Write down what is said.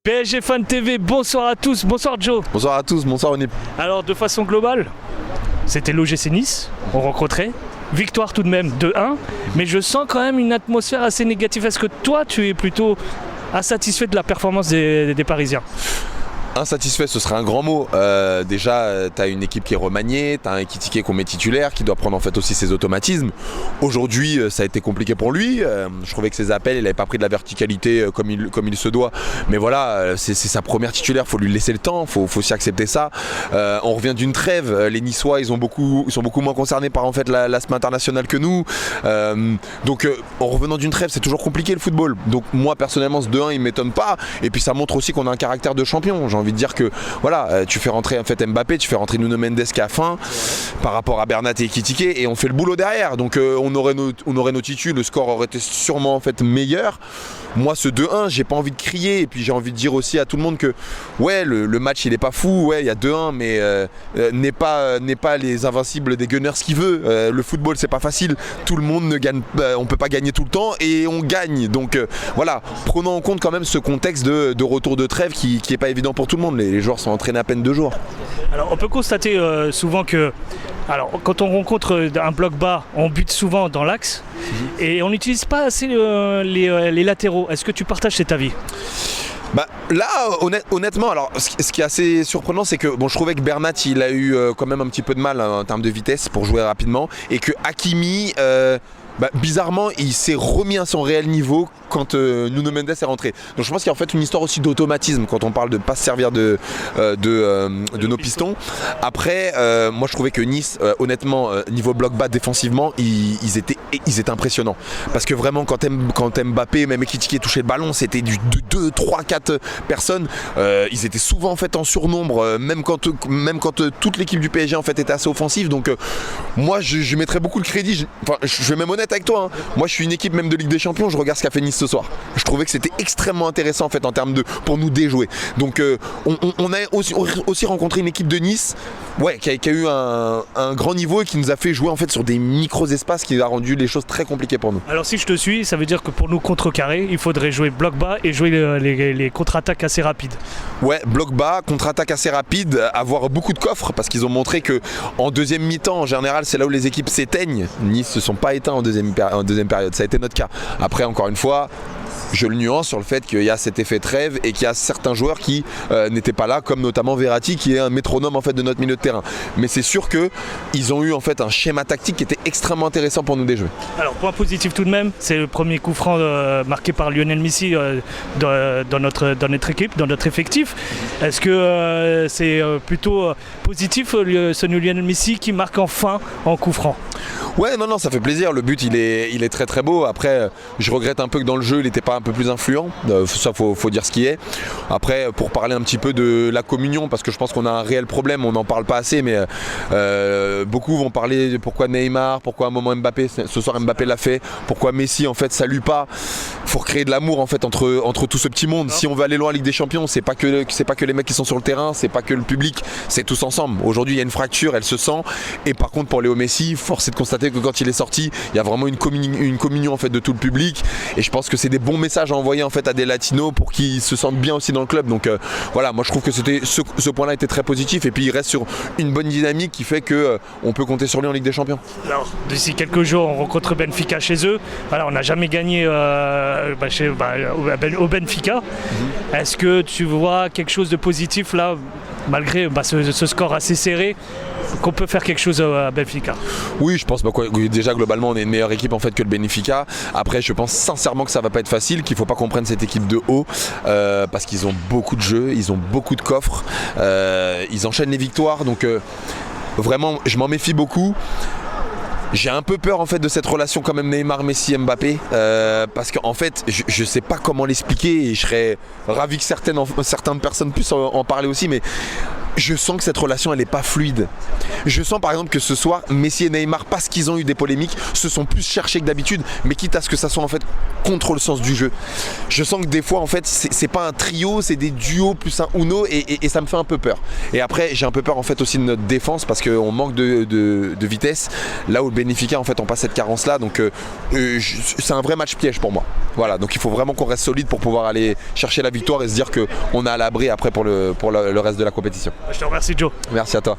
PSG Fan TV, bonsoir à tous, bonsoir Joe. Bonsoir à tous, bonsoir Onip. Alors de façon globale, c'était l'OGC Nice, on rencontrait. Victoire tout de même 2-1, mais je sens quand même une atmosphère assez négative. Est-ce que toi tu es plutôt insatisfait de la performance des Parisiens ? Insatisfait, ce serait un grand mot. Déjà, tu as une équipe qui est remaniée, tu as un Ekitike qu'on met titulaire, qui doit prendre en fait aussi ses automatismes. Aujourd'hui, ça a été compliqué pour lui. Je trouvais que ses appels, il n'avait pas pris de la verticalité comme il se doit. Mais voilà, c'est sa première titulaire, il faut lui laisser le temps, il faut aussi accepter ça. On revient d'une trêve. Les Niçois, ils sont beaucoup moins concernés par en fait la semaine internationale que nous. Donc, en revenant d'une trêve, c'est toujours compliqué le football. Donc, moi, personnellement, ce 2-1, il ne m'étonne pas. Et puis, ça montre aussi qu'on a un caractère de champion. J'ai envie de dire que voilà, tu fais rentrer en fait Mbappé, tu fais rentrer Nuno Mendes qui a faim par rapport à Bernat et Ekitike et on fait le boulot derrière. Donc on aurait nos titus, le score aurait été sûrement en fait meilleur. Moi ce 2-1, j'ai pas envie de crier et puis j'ai envie de dire aussi à tout le monde que ouais le match il est pas fou, ouais il y a 2-1 mais n'est pas les invincibles des Gunners qui veut. Le football c'est pas facile, tout le monde ne gagne, on peut pas gagner tout le temps et on gagne. Donc voilà, prenons en compte quand même ce contexte de retour de trêve qui est pas évident pour tout le monde. Les joueurs sont entraînés à peine 2 jours. Alors on peut constater souvent que quand on rencontre un bloc bas, on bute souvent dans l'axe et on n'utilise pas assez les latéraux. Est-ce que tu partages cet avis ? Bah, là, honnêtement, alors ce qui est assez surprenant, c'est que je trouvais que Bernat il a eu quand même un petit peu de mal en termes de vitesse pour jouer rapidement et que Hakimi bizarrement, il s'est remis à son réel niveau quand Nuno Mendes est rentré. Donc je pense qu'il y a en fait une histoire aussi d'automatisme quand on parle de ne pas se servir de nos pistons. Après, moi je trouvais que Nice, honnêtement, niveau bloc bas défensivement, ils étaient impressionnants. Parce que vraiment, quand Mbappé, même Ekitike touchait le ballon, c'était du 2, 3, 4 personnes. Ils étaient souvent en fait en surnombre, même quand toute l'équipe du PSG en fait était assez offensive. Donc moi je mettrais beaucoup de crédit. Je vais même honnête avec toi, hein. Moi je suis une équipe même de Ligue des Champions, je regarde ce qu'a fait Nice ce soir. Je trouvais que c'était extrêmement intéressant en fait en termes pour nous déjouer. Donc on a aussi rencontré une équipe de Nice qui a eu un grand niveau et qui nous a fait jouer en fait sur des micros espaces qui a rendu les choses très compliquées pour nous. Alors si je te suis, ça veut dire que pour nous contrecarrer, il faudrait jouer bloc bas et jouer les contre-attaques assez rapides. Ouais, bloc bas, contre-attaque assez rapide, avoir beaucoup de coffres parce qu'ils ont montré que en deuxième mi-temps en général c'est là où les équipes s'éteignent. Nice se sont pas éteints en deuxième période, ça a été notre cas. Après encore une fois, je le nuance sur le fait qu'il y a cet effet trêve et qu'il y a certains joueurs qui n'étaient pas là, comme notamment Verratti qui est un métronome en fait de notre milieu de terrain. Mais c'est sûr qu'ils ont eu en fait un schéma tactique qui était extrêmement intéressant pour nous déjouer. Alors point positif tout de même, c'est le premier coup franc marqué par Lionel Messi dans notre équipe, dans notre effectif. Est-ce que c'est plutôt positif ce Lionel Messi qui marque enfin en coup franc ? Ouais, non, ça fait plaisir. Le but, il est très très beau. Après, je regrette un peu que dans le jeu, il n'était pas un peu plus influent. Ça, faut dire ce qui est. Après, pour parler un petit peu de la communion, parce que je pense qu'on a un réel problème, on n'en parle pas assez, mais beaucoup vont parler de pourquoi Neymar, pourquoi à un moment Mbappé, ce soir Mbappé l'a fait, pourquoi Messi en fait salue pas. Faut recréer de l'amour en fait entre tout ce petit monde. Si on veut aller loin en Ligue des Champions, c'est pas que les mecs qui sont sur le terrain, c'est pas que le public, c'est tous ensemble. Aujourd'hui, il y a une fracture, elle se sent. Et par contre, pour Léo Messi, force est de constater que quand il est sorti, il y a vraiment une communion en fait de tout le public. Et je pense que c'est des bons messages à envoyer en fait à des Latinos pour qu'ils se sentent bien aussi dans le club. Donc voilà, moi je trouve que ce point-là était très positif. Et puis il reste sur une bonne dynamique qui fait que on peut compter sur lui en Ligue des Champions. Alors d'ici quelques jours, on rencontre Benfica chez eux. Voilà, on n'a jamais gagné au Benfica. Est-ce que tu vois quelque chose de positif là, malgré ce score assez serré, qu'on peut faire quelque chose à Benfica? Oui, je pense déjà globalement on est une meilleure équipe en fait que le Benfica. Après je pense sincèrement que ça va pas être facile, qu'il faut pas qu'on prenne cette équipe de haut parce qu'ils ont beaucoup de jeux, ils ont beaucoup de coffres, ils enchaînent les victoires, donc vraiment je m'en méfie beaucoup. J'ai un peu peur en fait de cette relation quand même Neymar, Messi, Mbappé parce qu'en fait je sais pas comment l'expliquer et je serais ravi que certaines personnes puissent en parler aussi, mais je sens que cette relation elle n'est pas fluide. Je sens par exemple que ce soir Messi et Neymar, parce qu'ils ont eu des polémiques, se sont plus cherchés que d'habitude, mais quitte à ce que ça soit en fait contre le sens du jeu. Je sens que des fois en fait c'est pas un trio, c'est des duos plus un uno et ça me fait un peu peur. Et après j'ai un peu peur en fait aussi de notre défense parce qu'on manque de vitesse, là où le Benfica en fait on passe cette carence là, donc c'est un vrai match piège pour moi. Voilà, donc il faut vraiment qu'on reste solide pour pouvoir aller chercher la victoire et se dire qu'on est à l'abri après pour le reste de la compétition. Je te remercie Joe. Merci à toi.